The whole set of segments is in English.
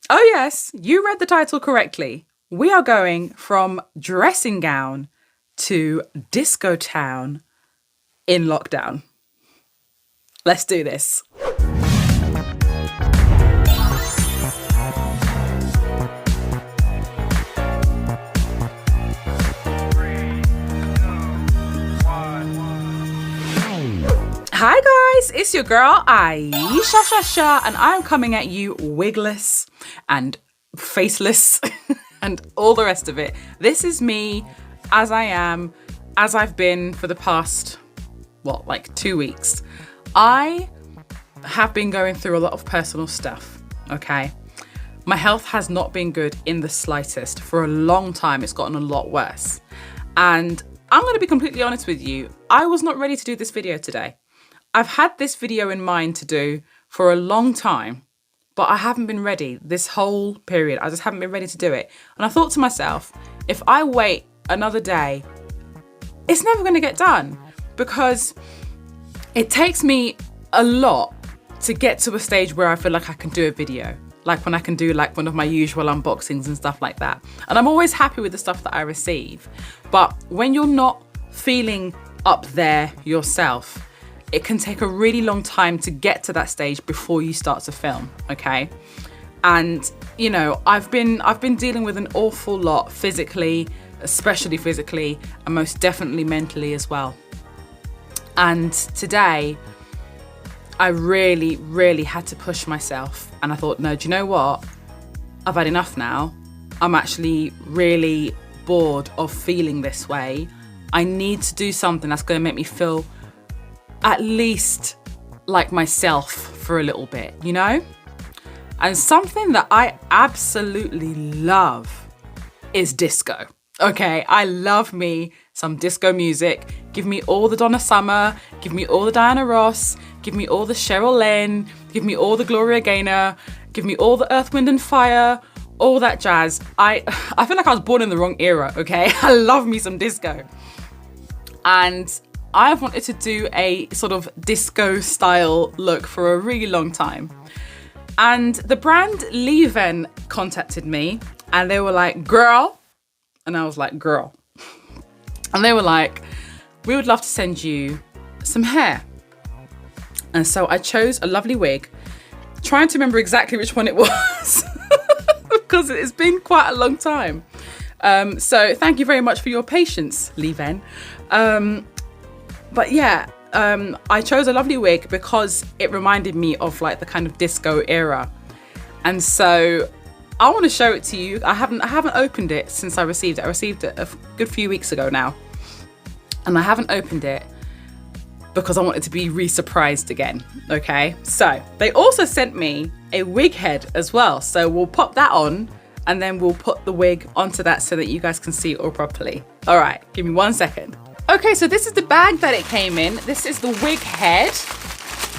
Oh yes, you read the title correctly. We are going from dressing gown to disco town in lockdown. Let's do this. Hi guys, it's your girl Ayesha, and I'm coming at you wigless and faceless and all the rest of it. This is me as I am, as I've been for the past, 2 weeks. I have been going through a lot of personal stuff, okay? My health has not been good in the slightest. For a long time, it's gotten a lot worse. And I'm going to be completely honest with you, I was not ready to do this video today. I've had this video in mind to do for a long time, but I haven't been ready this whole period. I just haven't been ready to do it. And I thought to myself, if I wait another day, it's never going to get done, because it takes me a lot to get to a stage where I feel like I can do a video, like when I can do like one of my usual unboxings and stuff like that. And I'm always happy with the stuff that I receive. But when you're not feeling up there yourself, it can take a really long time to get to that stage before you start to film, okay? And, you know, I've been dealing with an awful lot physically, especially physically, and most definitely mentally as well. And today, I really, really had to push myself. And I thought, no, do you know what? I've had enough now. I'm actually really bored of feeling this way. I need to do something that's going to make me feel at least like myself for a little bit, you know? And something that I absolutely love is disco. Okay, I love me some disco music. Give me all the Donna Summer, give me all the Diana Ross, give me all the Cheryl Lynn, give me all the Gloria Gaynor, give me all the Earth, Wind and Fire, all that jazz. I feel like I was born in the wrong era, okay? I love me some disco. And I've wanted to do a sort of disco style look for a really long time. And the brand Leeven contacted me and they were like, girl. And I was like, girl. And they were like, we would love to send you some hair. And so I chose a lovely wig, trying to remember exactly which one it was because it's been quite a long time. So thank you very much for your patience, Leeven. But yeah, I chose a lovely wig because it reminded me of like the kind of disco era. And so I want to show it to you. I haven't opened it since I received it. I received it a good few weeks ago now. And I haven't opened it because I wanted to be re-surprised again, okay? So they also sent me a wig head as well. So we'll pop that on and then we'll put the wig onto that so that you guys can see it all properly. All right, give me 1 second. Okay, so this is the bag that it came in. This is the wig head.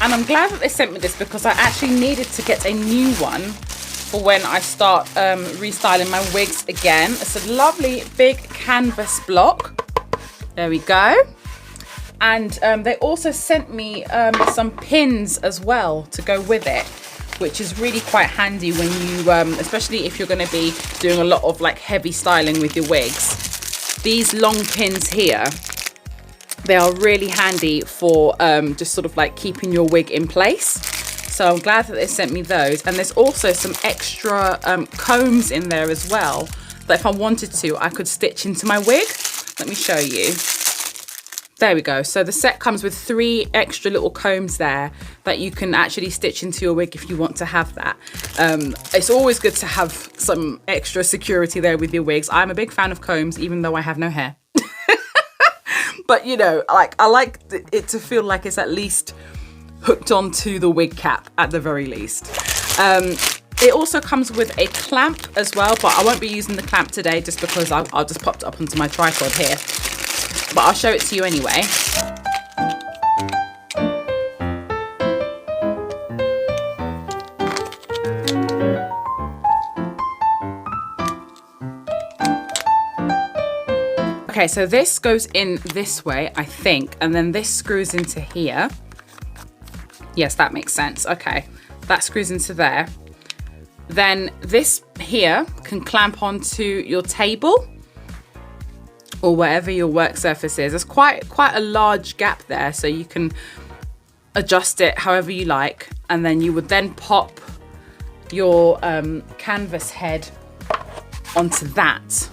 And I'm glad that they sent me this because I actually needed to get a new one for when I start restyling my wigs again. It's a lovely big canvas block. There we go. And they also sent me some pins as well to go with it, which is really quite handy when you, especially if you're going to be doing a lot of like heavy styling with your wigs. These long pins here, they are really handy for just sort of like keeping your wig in place. So I'm glad that they sent me those. And there's also some extra combs in there as well, that if I wanted to, I could stitch into my wig. Let me show you. There we go. So the set comes with 3 extra little combs there that you can actually stitch into your wig if you want to have that. It's always good to have some extra security there with your wigs. I'm a big fan of combs, even though I have no hair. But you know, like I like it to feel like it's at least hooked onto the wig cap at the very least. It also comes with a clamp as well, but I won't be using the clamp today just because I'll just pop it up onto my tripod here. But I'll show it to you anyway. Okay, so this goes in this way, I think, and then this screws into here. Yes, that makes sense. Okay, that screws into there. then this here can clamp onto your table or wherever your work surface is. There's quite a large gap there, so you can adjust it however you like, and then you would then pop your canvas head onto that,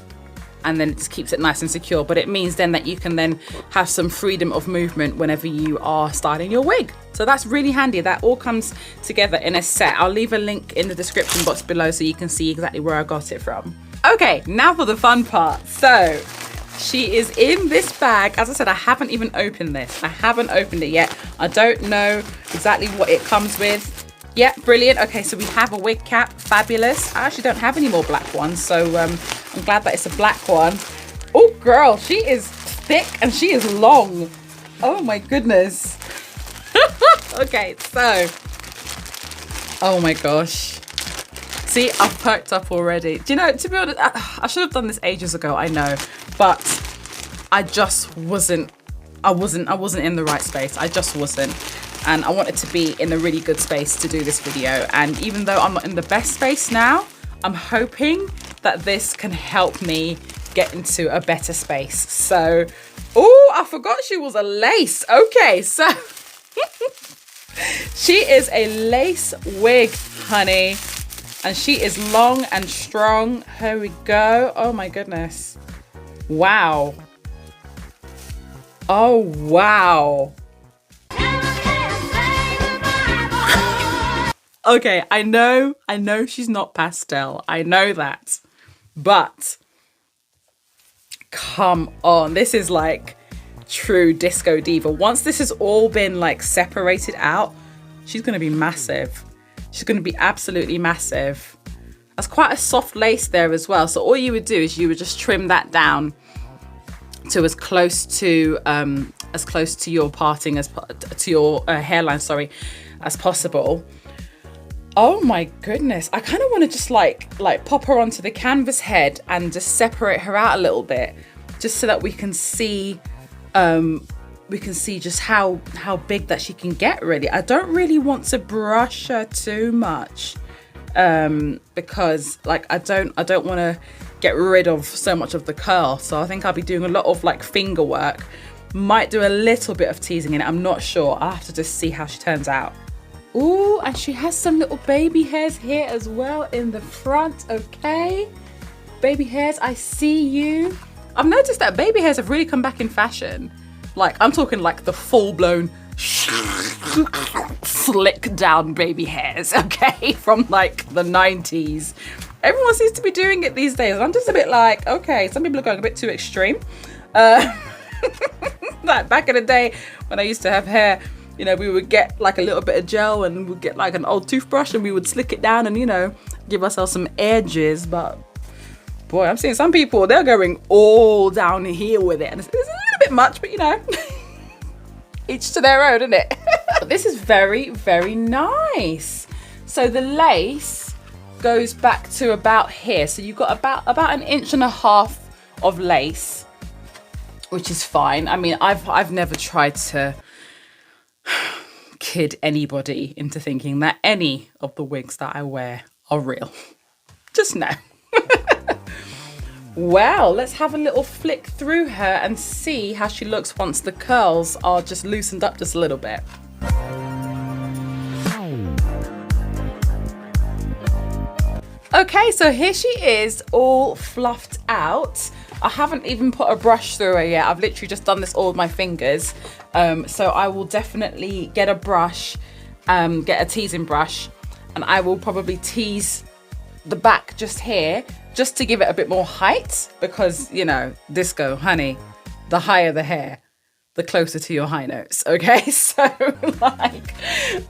and then it just keeps it nice and secure. But it means then that you can then have some freedom of movement whenever you are styling your wig. So that's really handy. That all comes together in a set. I'll leave a link in the description box below so you can see exactly where I got it from. Okay, now for the fun part. So she is in this bag. As I said, I haven't even opened this. I haven't opened it yet. I don't know exactly what it comes with. Yeah, brilliant. Okay, so we have a wig cap. Fabulous. I actually don't have any more black ones, so I'm glad that it's a black one. Oh, girl, she is thick and she is long. Oh my goodness. Okay, so, oh my gosh. See, I've perked up already. Do you know, to be honest, I should have done this ages ago, I know, but I just wasn't in the right space. I just wasn't. And I wanted to be in a really good space to do this video. And even though I'm not in the best space now, I'm hoping that this can help me get into a better space. So, oh, I forgot she was a lace. Okay, so she is a lace wig, honey. And she is long and strong. Here we go. Oh my goodness. Wow. Oh, wow. Okay, I know she's not pastel. I know that. But come on, this is like true disco diva. Once this has all been like separated out, she's gonna be massive. She's gonna be absolutely massive. That's quite a soft lace there as well. So all you would do is you would just trim that down to as close to your parting to your hairline, sorry, as possible. Oh my goodness. I kind of want to just like pop her onto the canvas head and just separate her out a little bit, just so that we can see just how big that she can get really. I don't really want to brush her too much because like I don't want to get rid of so much of the curl. So I think I'll be doing a lot of like finger work. Might do a little bit of teasing in it. I'm not sure. I'll have to just see how she turns out. Ooh, and she has some little baby hairs here as well in the front, okay? Baby hairs, I see you. I've noticed that baby hairs have really come back in fashion. Like, I'm talking like the full-blown slick down baby hairs, okay? From like the 90s. Everyone seems to be doing it these days. I'm just a bit like, okay, some people are going a bit too extreme. Like back in the day when I used to have hair, you know, we would get like a little bit of gel and we'd get like an old toothbrush and we would slick it down and, you know, give ourselves some edges. But boy, I'm seeing some people, they're going all down here with it. And it's a little bit much, but you know, each to their own, isn't it? This is very, very nice. So the lace goes back to about here. So you've got about 1.5 inches of lace, which is fine. I mean, I've never tried to kid anybody into thinking that any of the wigs that I wear are real. Just know. Well, let's have a little flick through her and see how she looks once the curls are just loosened up just a little bit. Okay, so here she is all fluffed out. I haven't even put a brush through her yet. I've literally just done this all with my fingers. So I will definitely get a brush, get a teasing brush, and I will probably tease the back just here, just to give it a bit more height, because, you know, disco, honey, the higher the hair, the closer to your high notes, okay? So, like,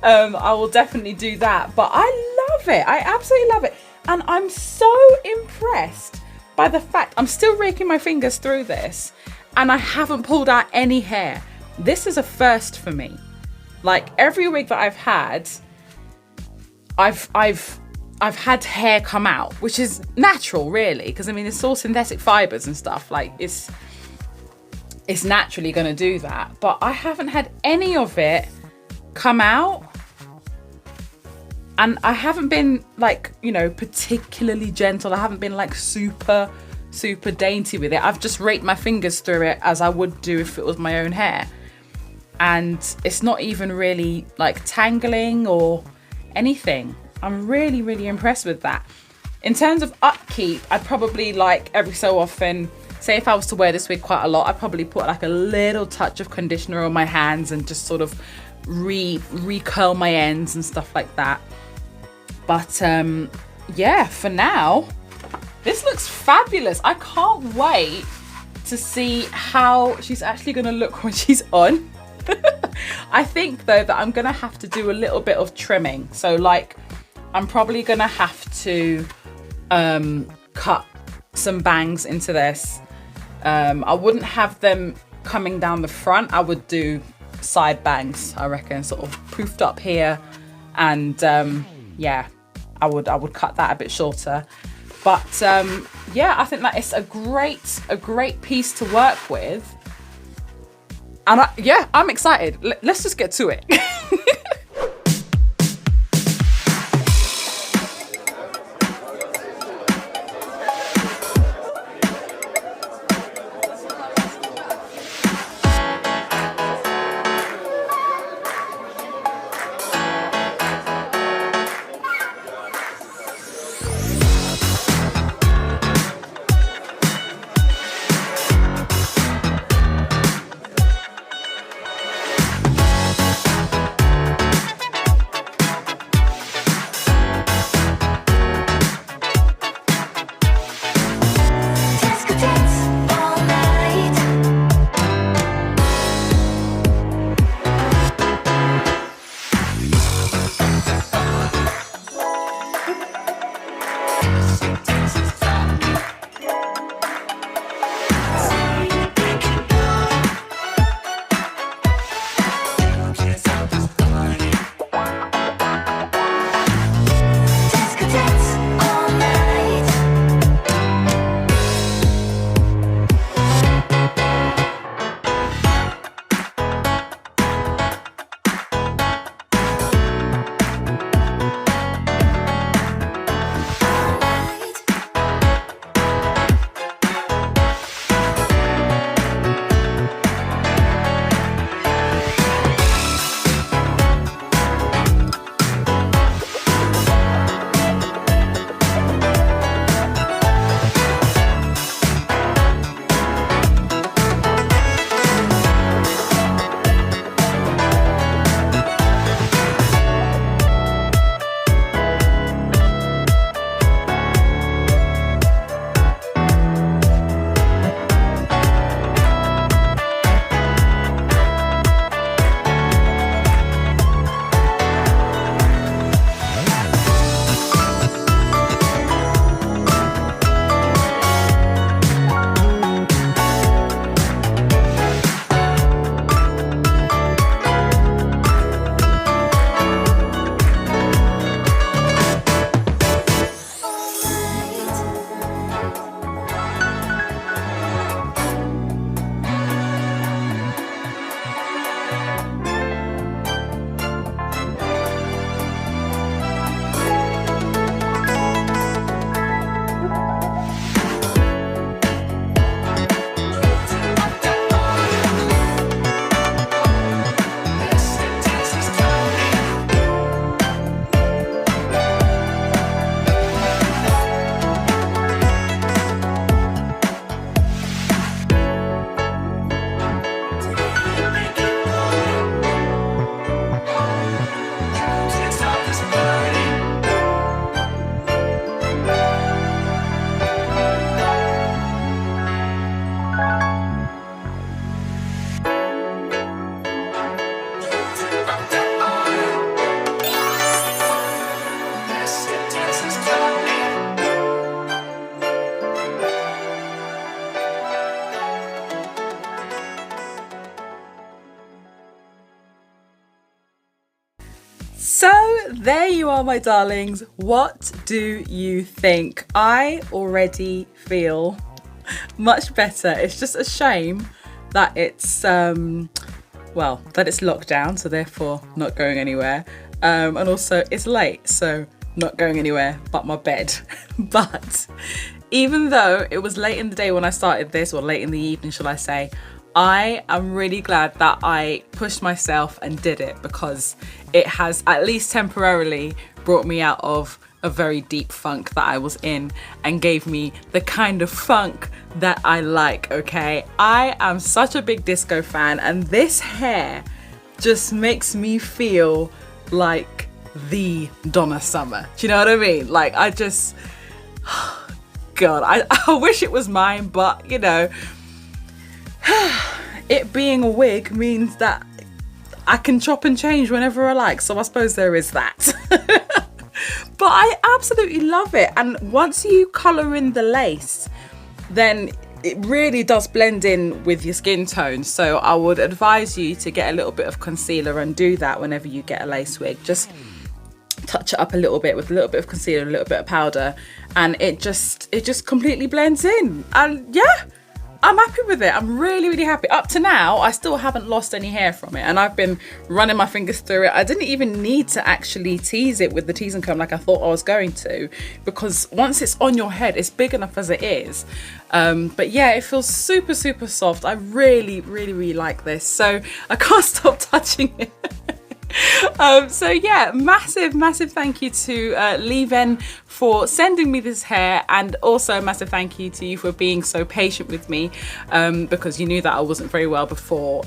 I will definitely do that. But I love it. I absolutely love it. And I'm so impressed by the fact I'm still raking my fingers through this and I haven't pulled out any hair. This is a first for me. Like every wig that I've had, I've had hair come out, which is natural really, because I mean it's all synthetic fibers and stuff, like it's naturally going to do that, but I haven't had any of it come out. And I haven't been like, you know, particularly gentle. I haven't been like super dainty with it. I've just raked my fingers through it as I would do if it was my own hair. And it's not even really like tangling or anything. I'm really impressed with that. In terms of upkeep, I'd probably like every so often, say if I was to wear this wig quite a lot, I'd probably put like a little touch of conditioner on my hands and just sort of recurl my ends and stuff like that. But yeah, for now, this looks fabulous. I can't wait to see how she's actually gonna look when she's on. I think though that I'm gonna have to do a little bit of trimming. So like, I'm probably gonna have to cut some bangs into this. I wouldn't have them coming down the front. I would do side bangs, I reckon, sort of poofed up here, and yeah, I would cut that a bit shorter. But yeah, I think that it's a great piece to work with, and yeah, I'm excited. Let's just get to it. So there you are, my darlings. What do you think? I already feel much better. It's just a shame that it's well, that it's locked down, so therefore not going anywhere. and also it's late, so not going anywhere but my bed. But even though it was late in the day when I started this, or late in the evening shall I say, I am really glad that I pushed myself and did it, because it has at least temporarily brought me out of a very deep funk that I was in and gave me the kind of funk that I like, okay? I am such a big disco fan, and this hair just makes me feel like the Donna Summer. Do you know what I mean? Like, I just, God, I wish it was mine, but you know, it being a wig means that I can chop and change whenever I like, so I suppose there is that. But I absolutely love it, and once you colour in the lace, then it really does blend in with your skin tone. So I would advise you to get a little bit of concealer and do that whenever you get a lace wig. Just touch it up a little bit with a little bit of concealer, a little bit of powder, and it just completely blends in. And yeah, I'm happy with it. I'm really, really happy. Up to now, I still haven't lost any hair from it, and I've been running my fingers through it. I didn't even need to actually tease it with the teasing comb like I thought I was going to, because once it's on your head, it's big enough as it is. But yeah, it feels super, super soft. I really, really, really like this, so I can't stop touching it. So yeah, massive thank you to Leeven for sending me this hair, and also a massive thank you to you for being so patient with me, because you knew that I wasn't very well before,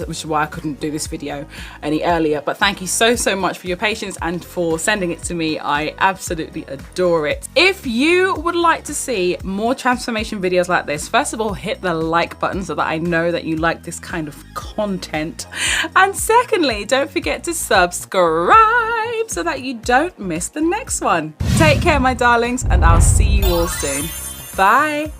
which is why I couldn't do this video any earlier. But thank you so much for your patience and for sending it to me. I absolutely adore it. If you would like to see more transformation videos like this, first of all, hit the like button so that I know that you like this kind of content, and secondly, don't forget to subscribe so that you don't miss the next one. Take care, my darlings, and I'll see you all soon. Bye.